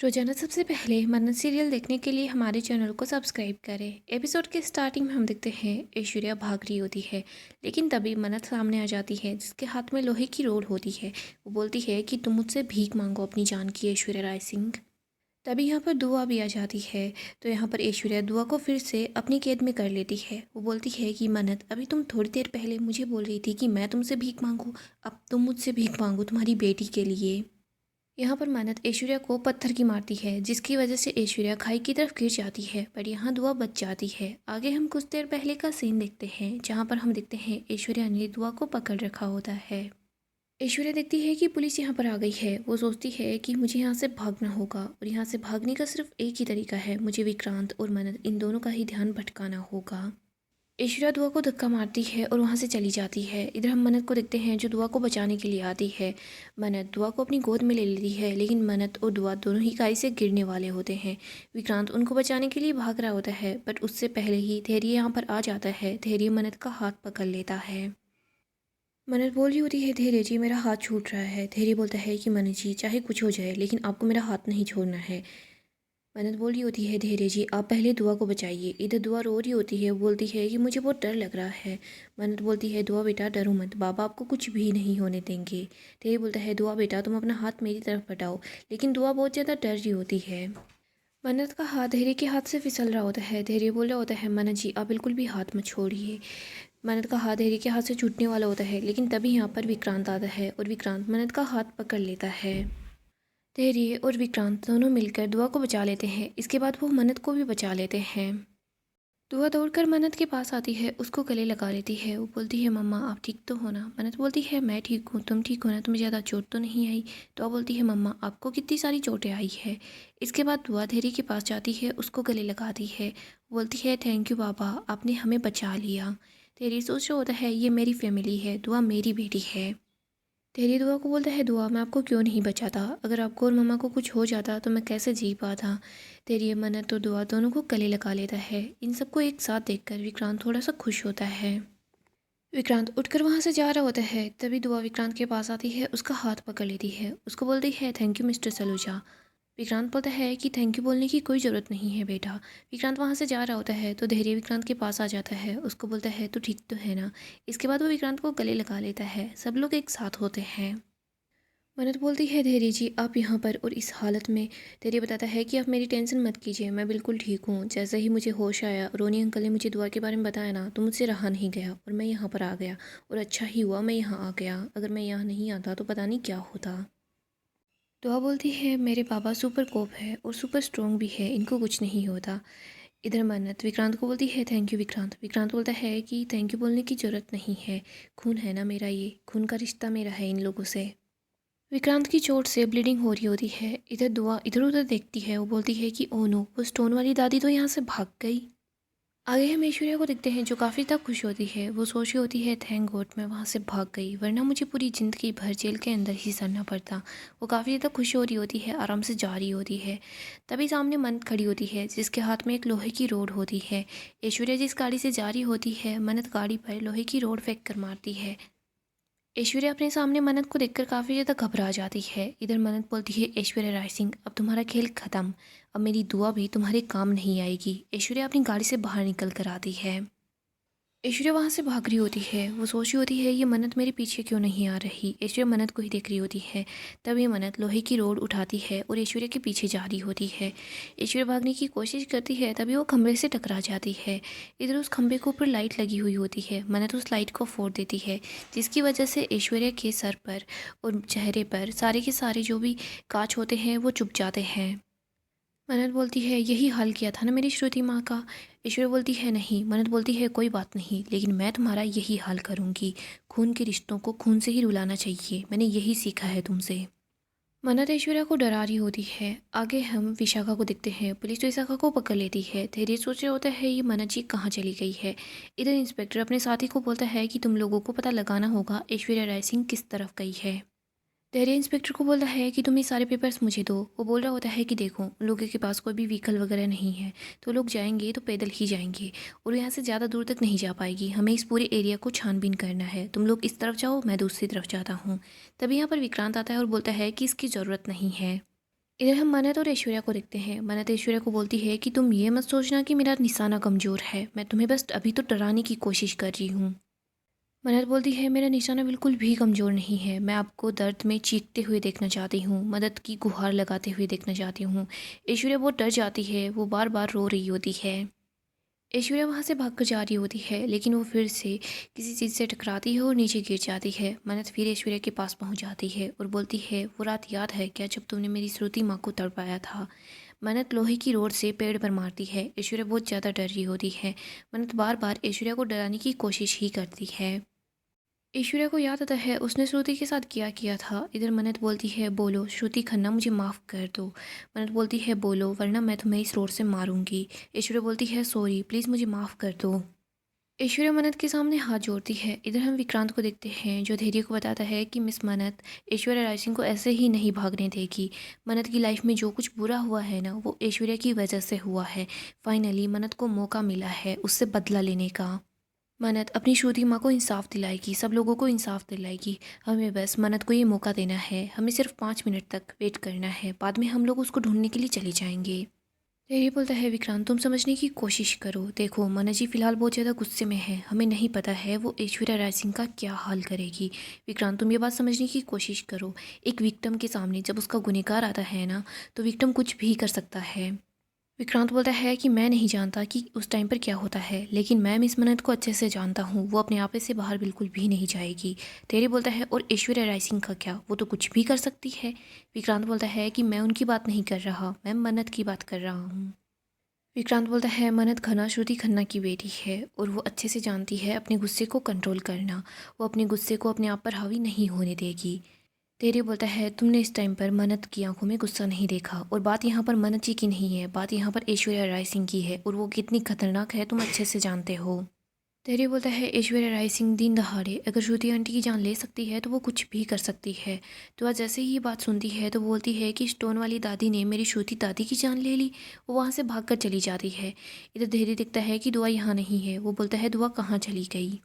रोजाना सबसे पहले मन्नत सीरियल देखने के लिए हमारे चैनल को सब्सक्राइब करें। एपिसोड के स्टार्टिंग में हम देखते हैं ऐश्वर्या भाग रही होती है, लेकिन तभी मन्नत सामने आ जाती है जिसके हाथ में लोहे की रोड होती है। वो बोलती है कि तुम मुझसे भीख मांगो अपनी जान की ऐश्वर्या राय सिंह। तभी यहाँ पर दुआ भी आ जाती है। तो यहाँ पर ऐश्वर्या दुआ को फिर से अपनी कैद में कर लेती है। वो बोलती है कि मन्नत, अभी तुम थोड़ी देर पहले मुझे बोल रही थी कि मैं तुमसे भीख मांगूँ, अब तुम मुझसे भीख मांगो तुम्हारी बेटी के लिए। यहाँ पर मानत ऐश्वर्या को पत्थर की मारती है, जिसकी वजह से ऐश्वर्या खाई की तरफ गिर जाती है, पर यहाँ दुआ बच जाती है। आगे हम कुछ देर पहले का सीन देखते हैं, जहाँ पर हम देखते हैं ऐश्वर्या ने दुआ को पकड़ रखा होता है। ऐश्वर्या देखती है कि पुलिस यहाँ पर आ गई है। वो सोचती है कि मुझे यहाँ से भागना होगा, और यहाँ से भागने का सिर्फ एक ही तरीका है, मुझे विक्रांत और मन्नत इन दोनों का ही ध्यान भटकाना होगा। ऐश्वर्या दुआ को धक्का मारती है और वहाँ से चली जाती है। इधर हम मन्नत को देखते हैं जो दुआ को बचाने के लिए आती है। मन्नत दुआ को अपनी गोद में ले लेती है, लेकिन मन्नत और दुआ दोनों ही खाई से गिरने वाले होते हैं। विक्रांत उनको बचाने के लिए भाग रहा होता है, बट उससे पहले ही धैर्य यहाँ पर आ जाता है। धैर्य मन्नत का हाथ पकड़ लेता है। मन्नत बोल रही होती है, धैर्य जी मेरा हाथ छूट रहा है। धैर्य बोलता है कि मन्नत जी चाहे कुछ हो जाए, लेकिन आपको मेरा हाथ नहीं छोड़ना है। मन्नत बोल रही होती है, धीरे जी आप पहले दुआ को बचाइए। इधर दुआ रो रही होती है, बोलती है कि मुझे बहुत डर लग रहा है। मन्नत बोलती है, दुआ बेटा डरो मत, बाबा आपको कुछ भी नहीं होने देंगे। धीरे बोलता है, दुआ बेटा तुम अपना हाथ मेरी तरफ बढ़ाओ, लेकिन दुआ बहुत ज़्यादा डर रही होती है। मन्नत का हाथ धैर्य के हाथ से फिसल रहा होता है। धैर्य बोल रहा होता है, मन्नत जी आप बिल्कुल भी हाथ मत छोड़िए। मन्नत का हाथ धैर्य के हाथ से छूटने वाला होता है, लेकिन तभी यहाँ पर विक्रांत आता है और विक्रांत मन्नत का हाथ पकड़ लेता है। धैर्य और विक्रांत दोनों मिलकर दुआ को बचा लेते हैं। इसके बाद वो मन्नत को भी बचा लेते हैं। दुआ दौड़कर मन्नत के पास आती है, उसको गले लगा लेती है। वो बोलती है, मम्मा आप ठीक तो हो ना? मन्नत बोलती है, मैं ठीक हूँ, तुम ठीक हो ना? तुम्हें ज़्यादा चोट तो नहीं आई? दुआ बोलती है, मम्मा आपको कितनी सारी चोटें आई है। इसके बाद दुआ धैर्य के पास जाती है, उसको गले लगाती है। बोलती है, थैंक यू बाबा, आपने हमें बचा लिया। धैर्य सोच रहा होता है ये मेरी फैमिली है, दुआ मेरी बेटी है। तेरी दुआ को बोलता है, दुआ मैं आपको क्यों नहीं बचाता? अगर आपको और मम्मा को कुछ हो जाता तो मैं कैसे जी पाता? तेरी ये मन्नत और दुआ दोनों को गले लगा लेता है। इन सबको एक साथ देखकर विक्रांत थोड़ा सा खुश होता है। विक्रांत उठकर वहाँ से जा रहा होता है, तभी दुआ विक्रांत के पास आती है, उसका हाथ पकड़ लेती है, उसको बोलती है, thank you mister Saluja. Vikrant बोलता है कि थैंक यू बोलने की कोई ज़रूरत नहीं है बेटा। विक्रांत वहाँ से जा रहा होता है तो धैर्य विक्रांत के पास आ जाता है, उसको बोलता है तो ठीक तो है ना? इसके बाद वो विक्रांत को गले लगा लेता है। सब लोग एक साथ होते हैं। मन्नत बोलती है, धैर्य जी आप यहाँ पर और इस हालत में? धैर्य बताता है कि आप मेरी टेंशन मत कीजिए, मैं बिल्कुल ठीक हूँ। जैसे ही मुझे होश आया, रोनी अंकल ने मुझे दुआ के बारे में बताया ना, तो मुझसे रहा नहीं गया और मैं यहाँ पर आ गया, और अच्छा ही हुआ मैं यहाँ आ गया। अगर मैं यहाँ नहीं आता तो पता नहीं क्या होता। दुआ बोलती है, मेरे पापा सुपर कोप है और सुपर स्ट्रॉन्ग भी है, इनको कुछ नहीं होता। इधर मन्नत विक्रांत को बोलती है, थैंक यू विक्रांत। विक्रांत बोलता है कि थैंक यू बोलने की ज़रूरत नहीं है, खून है ना मेरा, ये खून का रिश्ता मेरा है इन लोगों से। विक्रांत की चोट से ब्लीडिंग हो रही होती है। इधर दुआ इधर उधर देखती है, वो बोलती है कि ओ नो, वो स्टोन वाली दादी तो यहाँ से भाग गई। आगे हम ऐश्वर्या को देखते हैं जो काफ़ी तक खुश होती है। वो सोच रही होती है, थैंक गॉड मैं वहाँ से भाग गई, वरना मुझे पूरी ज़िंदगी भर जेल के अंदर ही सड़ना पड़ता। वो काफ़ी ज़्यादा खुश हो रही होती है, आराम से जा रही होती है। तभी सामने मन्नत खड़ी होती है, जिसके हाथ में एक लोहे की रोड होती है। ऐश्वर्या जिस गाड़ी से जा रही होती है, मन्नत गाड़ी पर लोहे की रोड फेंक कर मारती है। ऐश्वर्या अपने सामने मन्नत को देखकर काफ़ी ज़्यादा घबरा जाती है। इधर मन्नत बोलती है, ऐश्वर्या राय सिंह अब तुम्हारा खेल ख़त्म, अब मेरी दुआ भी तुम्हारे काम नहीं आएगी। ऐश्वर्या अपनी गाड़ी से बाहर निकल कर आती है। ऐश्वर्या वहाँ से भाग रही होती है। वो सोच रही होती है, ये मन्नत मेरे पीछे क्यों नहीं आ रही? ऐश्वर्या मन्नत को ही देख रही होती है। तभी मन्नत लोहे की रोड उठाती है और ऐश्वर्या के पीछे जा रही होती है। ऐश्वर्या भागने की कोशिश करती है, तभी वो खंभे से टकरा जाती है। इधर उस खंभे के ऊपर लाइट लगी हुई होती है। मन्नत उस लाइट को फोड़ देती है, जिसकी वजह से ऐश्वर्या के सर पर और चेहरे पर सारे के सारे जो भी कांच होते हैं वो चुभ जाते हैं। मन्नत बोलती है, यही हाल किया था ना मेरी श्रुति माँ का? ऐश्वर्या बोलती है, नहीं। मन्नत बोलती है, कोई बात नहीं, लेकिन मैं तुम्हारा यही हाल करूँगी। खून के रिश्तों को खून से ही रुलाना चाहिए, मैंने यही सीखा है तुमसे। मन्नत ऐश्वर्या को डरा रही होती है। आगे हम विशाखा को देखते हैं। पुलिस विशाखा को पकड़ लेती है। धैर्य सोच रहे होता है, ये मन्नत जी कहाँ चली गई है। इधर इंस्पेक्टर अपने साथी को बोलता है कि तुम लोगों को पता लगाना होगा ऐश्वर्या राय सिंह किस तरफ गई है। धैर्य इंस्पेक्टर को बोलता है कि तुम ये सारे पेपर्स मुझे दो। वो बोल रहा होता है कि देखो उन लोगों के पास कोई भी व्हीकल वगैरह नहीं है, तो लोग जाएंगे तो पैदल ही जाएंगे, और यहाँ से ज़्यादा दूर तक नहीं जा पाएगी। हमें इस पूरे एरिया को छानबीन करना है, तुम लोग इस तरफ जाओ, मैं दूसरी तरफ जाता हूँ। तभी यहाँ पर विक्रांत आता है और बोलता है कि इसकी ज़रूरत नहीं है। इधर हम मनत और ऐश्वर्या को देखते हैं। मनत ऐश्वर्या को बोलती है कि तुम ये मत सोचना कि मेरा निशाना कमज़ोर है, मैं तुम्हें बस अभी तो डराने की कोशिश कर रही हूँ। मनत बोलती है मेरा निशाना बिल्कुल भी कमज़ोर नहीं है, मैं आपको दर्द में चीखते हुए देखना चाहती हूँ, मदद की गुहार लगाते हुए देखना चाहती हूँ। ऐश्वर्या बहुत डर जाती है, वो बार बार रो रही होती है। ऐश्वर्या वहाँ से भागकर जा रही होती है, लेकिन वो फिर से किसी चीज़ से टकराती है और नीचे गिर जाती है। मनत फिर ऐश्वर्या के पास पहुँच जाती है और बोलती है वो रात याद है क्या जब तुमने मेरी श्रुति माँ को तड़पाया था। मनत लोहे की रोड से पेड़ पर मारती है। ऐश्वर्या बहुत ज़्यादा डर रही होती है। मनत बार बार ऐश्वर्या को डराने की कोशिश ही करती है। ऐश्वर्या को याद आता है उसने श्रुति के साथ क्या किया था। इधर मनत बोलती है बोलो श्रुति खन्ना, मुझे माफ़ कर दो। मनत बोलती है बोलो वरना मैं तुम्हें इस रोड से मारूंगी। ऐश्वर्या बोलती है सॉरी, प्लीज़ मुझे माफ़ कर दो। ऐश्वर्या मनत के सामने हाथ जोड़ती है। इधर हम विक्रांत को देखते हैं जो धैर्य को बताता है कि मिस मनत ऐश्वर्या राय सिंह को ऐसे ही नहीं भागने देगी। मनत की लाइफ में जो कुछ बुरा हुआ है ना, वो ऐश्वर्या की वजह से हुआ है। फाइनली मनत को मौका मिला है उससे बदला लेने का। मनत अपनी श्रुति माँ को इंसाफ दिलाएगी, सब लोगों को इंसाफ दिलाएगी। हमें बस मनत को ये मौका देना है, हमें सिर्फ 5 मिनट तक वेट करना है, बाद में हम लोग उसको ढूंढने के लिए चले जाएंगे। यही बोलता है विक्रांत तुम समझने की कोशिश करो, देखो मनत जी फिलहाल बहुत ज़्यादा गुस्से में है, हमें नहीं पता है वो ऐश्वर्या राय सिंह का क्या हाल करेगी। विक्रांत तुम ये बात समझने की कोशिश करो, एक विक्टिम के सामने जब उसका गुनहगार आता है ना, तो विक्टिम कुछ भी कर सकता है। विक्रांत बोलता है कि मैं नहीं जानता कि उस टाइम पर क्या होता है, लेकिन मैं मिस मनत को अच्छे से जानता हूँ, वो अपने आपे से बाहर बिल्कुल भी नहीं जाएगी। तेरे बोलता है और ऐश्वर्या राय सिंह का क्या, वो तो कुछ भी कर सकती है। विक्रांत बोलता है कि मैं उनकी बात नहीं कर रहा, मैं मनत की बात कर रहा हूँ। विक्रांत बोलता है मनत खन्ना श्रुति खन्ना की बेटी है और वो अच्छे से जानती है अपने गुस्से को कंट्रोल करना, वो अपने गुस्से को अपने आप पर हावी नहीं होने देगी। तेरे बोलता है तुमने इस टाइम पर मनत की आंखों में गुस्सा नहीं देखा, और बात यहाँ पर मनत जी की नहीं है, बात यहाँ पर ऐश्वर्या राय सिंह की है, और वो कितनी खतरनाक है तुम अच्छे से जानते हो। तेरे बोलता है ऐश्वर्या राय सिंह दिन दहाड़े अगर श्रुति आंटी की जान ले सकती है तो वो कुछ भी कर सकती है। तो आज जैसे ही ये बात सुनती है तो बोलती है कि स्टोन वाली दादी ने मेरी श्रुति दादी की जान ले ली। वो वहाँ से भागकर चली जाती है। इधर धैर्य दिखता है कि दुआ यहाँ नहीं है, वो बोलता है दुआ कहाँ चली गई।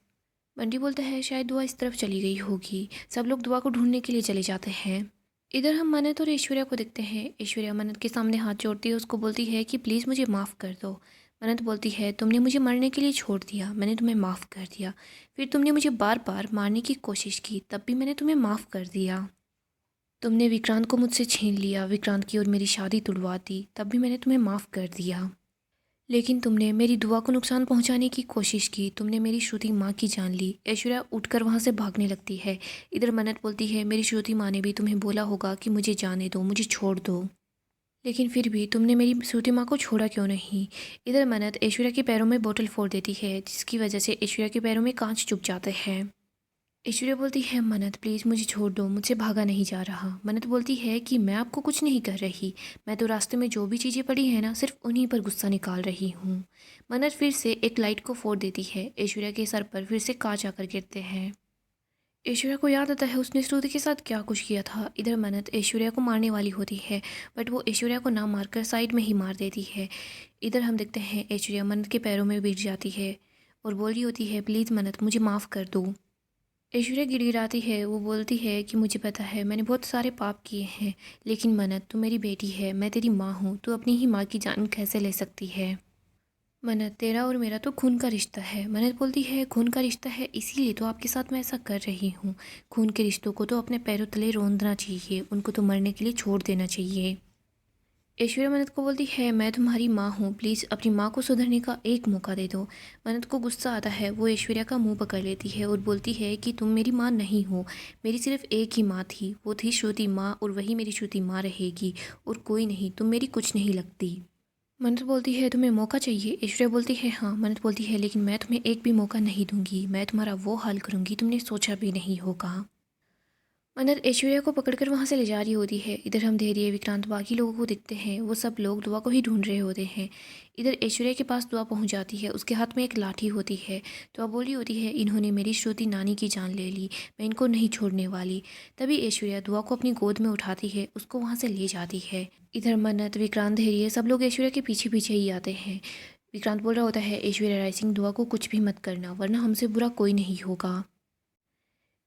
बंटी बोलता है शायद दुआ इस तरफ चली गई होगी। सब लोग दुआ को ढूंढने के लिए चले जाते हैं। इधर हम मनत और ऐश्वर्या को देखते हैं। ऐश्वर्या मनत के सामने हाथ जोड़ती है, उसको बोलती है कि प्लीज़ मुझे माफ़ कर दो। मनत बोलती है तुमने मुझे मरने के लिए छोड़ दिया, मैंने तुम्हें माफ़ कर दिया। फिर तुमने मुझे बार बार मारने की कोशिश की, तब भी मैंने तुम्हें माफ़ कर दिया। तुमने विक्रांत को मुझसे छीन लिया, विक्रांत की और मेरी शादी तुड़वा दी, तब भी मैंने तुम्हें माफ़ कर दिया। लेकिन तुमने मेरी दुआ को नुकसान पहुंचाने की कोशिश की, तुमने मेरी श्रुति माँ की जान ली। ऐश्वर्या उठकर वहाँ से भागने लगती है। इधर मनत बोलती है मेरी श्रुति माँ ने भी तुम्हें बोला होगा कि मुझे जाने दो, मुझे छोड़ दो, लेकिन फिर भी तुमने मेरी श्रुति माँ को छोड़ा क्यों नहीं। इधर मनत ऐश्वर्या के पैरों में बोतल फोड़ देती है, जिसकी वजह से ऐश्वर्या के पैरों में कांच चुभ जाते हैं। ऐश्वर्या बोलती है मनत प्लीज़ मुझे छोड़ दो, मुझसे भागा नहीं जा रहा। मनत बोलती है कि मैं आपको कुछ नहीं कर रही, मैं तो रास्ते में जो भी चीज़ें पड़ी हैं ना, सिर्फ उन्हीं पर गुस्सा निकाल रही हूँ। मनत फिर से एक लाइट को फोड़ देती है। ऐश्वर्या के सर पर फिर से कांच आकर गिरते हैं। ऐश्वर्या को याद आता है उसने श्रुति के साथ क्या कुछ किया था। इधर मनत ऐश्वर्या को मारने वाली होती है, बट वो ऐश्वर्या को ना मारकर साइड में ही मार देती है। इधर हम देखते हैं ऐश्वर्या मनत के पैरों में गिर जाती है और बोल रही होती है प्लीज़ मनत मुझे माफ़ कर दो। ऐश्वर्या गिड़गिड़ाती है, वो बोलती है कि मुझे पता है मैंने बहुत सारे पाप किए हैं, लेकिन मनत तू मेरी बेटी है, मैं तेरी माँ हूँ, तू अपनी ही माँ की जान कैसे ले सकती है। मनत तेरा और मेरा तो खून का रिश्ता है। मनत बोलती है खून का रिश्ता है इसीलिए तो आपके साथ मैं ऐसा कर रही हूँ। खून के रिश्तों को तो अपने पैरों तले रौंदना चाहिए, उनको तो मरने के लिए छोड़ देना चाहिए। ऐश्वर्या मनत को बोलती है मैं तुम्हारी माँ हूँ, प्लीज़ अपनी माँ को सुधरने का एक मौका दे दो। मनत को गुस्सा आता है, वो ऐश्वर्या का मुंह पकड़ लेती है और बोलती है कि तुम मेरी माँ नहीं हो, मेरी सिर्फ एक ही माँ थी, वो थी श्रुति माँ, और वही मेरी श्रुति माँ रहेगी और कोई नहीं, तुम मेरी कुछ नहीं लगती। मनत बोलती है तुम्हें मौका चाहिए। ऐश्वर्या बोलती है हाँ। मनत बोलती है लेकिन मैं तुम्हें एक भी मौका नहीं दूंगी, मैं तुम्हारा वो हाल करूंगी तुमने सोचा भी नहीं होगा। मनत ऐश्वर्या को पकड़कर वहां से ले जा रही होती है। इधर हम धैर्य विक्रांत बाकी लोगों को दिखते हैं, वो सब लोग दुआ को ही ढूंढ रहे होते हैं। इधर ऐश्वर्या के पास दुआ पहुंच जाती है, उसके हाथ में एक लाठी होती है। दुआ बोली होती है इन्होंने मेरी श्रुति नानी की जान ले ली, मैं इनको नहीं छोड़ने वाली। तभी ऐश्वर्या दुआ को अपनी गोद में उठाती है, उसको वहाँ से ले जाती है। इधर मनत विक्रांत धैर्य सब लोग ऐश्वर्या के पीछे पीछे ही आते हैं। विक्रांत बोल रहा होता है ऐश्वर्या राय सिंह दुआ को कुछ भी मत करना, वरना हमसे बुरा कोई नहीं होगा।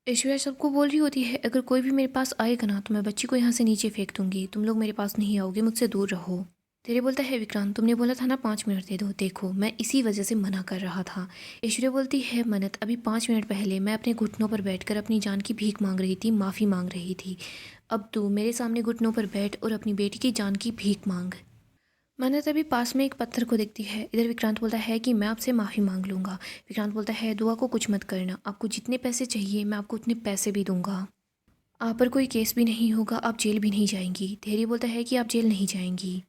ऐश्वर्या सबको बोल रही होती है, अगर कोई भी मेरे पास आएगा ना तो मैं बच्ची को यहाँ से नीचे फेंक दूंगी, तुम लोग मेरे पास नहीं आओगे, मुझसे दूर रहो। तेरे बोलता है, विक्रांत तुमने बोला था ना 5 मिनट दे दो, देखो मैं इसी वजह से मना कर रहा था। ऐश्वर्या बोलती है, मन्नत अभी 5 मिनट पहले मैं अपने घुटनों पर बैठकर अपनी जान की भीख मांग रही थी, माफ़ी मांग रही थी। अब तू मेरे सामने घुटनों पर बैठ और अपनी बेटी की जान की भीख मांग। मन्नत अभी पास में एक पत्थर को देखती है। इधर विक्रांत बोलता है कि मैं आपसे माफ़ी मांग लूँगा। विक्रांत बोलता है, दुआ को कुछ मत करना, आपको जितने पैसे चाहिए मैं आपको उतने पैसे भी दूंगा। आप पर कोई केस भी नहीं होगा, आप जेल भी नहीं जाएंगी। धैर्य बोलता है कि आप जेल नहीं जाएंगी।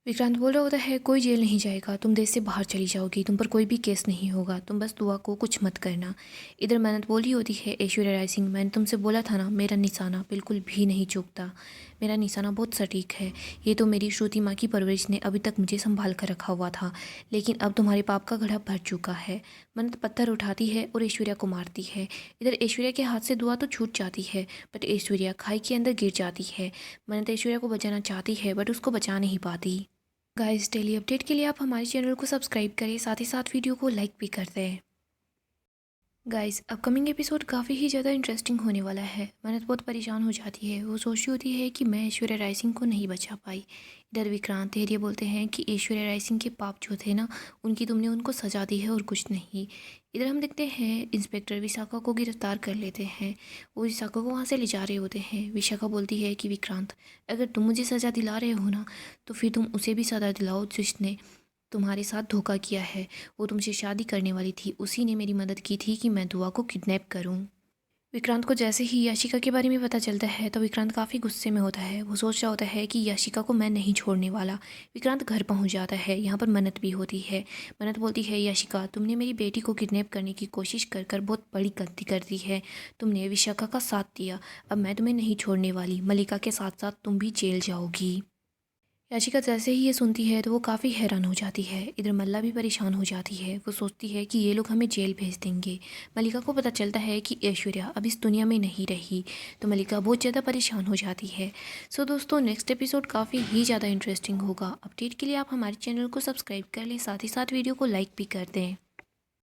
विक्रांत बोल रहा होता है, कोई जेल नहीं जाएगा, तुम देश से बाहर चली जाओगी, तुम पर कोई भी केस नहीं होगा, तुम बस दुआ को कुछ मत करना। इधर मन्नत बोल रही होती है, ऐश्वर्या राय सिंह मैंने तुमसे बोला था ना, मेरा निशाना बिल्कुल भी नहीं चूकता, मेरा निशाना बहुत सटीक है। ये तो मेरी श्रुति माँ की परवरिश ने अभी तक मुझे संभाल कर रखा हुआ था, लेकिन अब तुम्हारे पाप का घड़ा भर चुका है। मन्नत पत्थर उठाती है और ऐश्वर्या को मारती है। इधर ऐश्वर्या के हाथ से दुआ तो छूट जाती है, बट ऐश्वर्या खाई के अंदर गिर जाती है। मन्नत ऐश्वर्या को बचाना चाहती है, बट उसको बचा नहीं पाती। गाइस, डेली अपडेट के लिए आप हमारे चैनल को सब्सक्राइब करें, साथ ही साथ वीडियो को लाइक भी कर दें। गाइस, अपकमिंग एपिसोड काफ़ी ही ज़्यादा इंटरेस्टिंग होने वाला है। मन्नत बहुत परेशान हो जाती है, वो सोच रही होती है कि मैं ऐश्वर्या राय सिंह को नहीं बचा पाई। इधर विक्रांत धैर्य बोलते हैं कि ऐश्वर्या राय सिंह के पाप जो थे ना, उनकी तुमने उनको सजा दी है और कुछ नहीं। इधर हम देखते हैं इंस्पेक्टर विशाखा को गिरफ्तार कर लेते हैं। वो विशाखा को वहाँ से ले जा रहे होते हैं। विशाखा बोलती है कि विक्रांत, अगर तुम मुझे सज़ा दिला रहे हो ना, तो फिर तुम उसे भी सज़ा दिलाओ जिसने तुम्हारे साथ धोखा किया है। वो तुमसे शादी करने वाली थी, उसी ने मेरी मदद की थी कि मैं दुआ को किडनैप करूं। विक्रांत को जैसे ही याशिका के बारे में पता चलता है तो विक्रांत काफ़ी गुस्से में होता है। वो सोच रहा होता है कि याशिका को मैं नहीं छोड़ने वाला। विक्रांत घर पहुंच जाता है। यहाँ पर मन्नत भी होती है। मन्नत बोलती है, याशिका तुमने मेरी बेटी को किडनैप करने की कोशिश कर कर बहुत बड़ी गलती कर दी है। तुमने विशाखा का साथ दिया, अब मैं तुम्हें नहीं छोड़ने वाली। मलिका के साथ साथ तुम भी जेल जाओगी। याशिका जैसे ही ये सुनती है तो वो काफ़ी हैरान हो जाती है। इधर मल्ला भी परेशान हो जाती है। वो सोचती है कि ये लोग हमें जेल भेज देंगे। मलिका को पता चलता है कि ऐश्वर्या अब इस दुनिया में नहीं रही, तो मलिका बहुत ज़्यादा परेशान हो जाती है। सो दोस्तों, नेक्स्ट एपिसोड काफ़ी ही ज़्यादा इंटरेस्टिंग होगा। अपडेट के लिए आप हमारे चैनल को सब्सक्राइब कर लें, साथ ही साथ वीडियो को लाइक भी कर दें।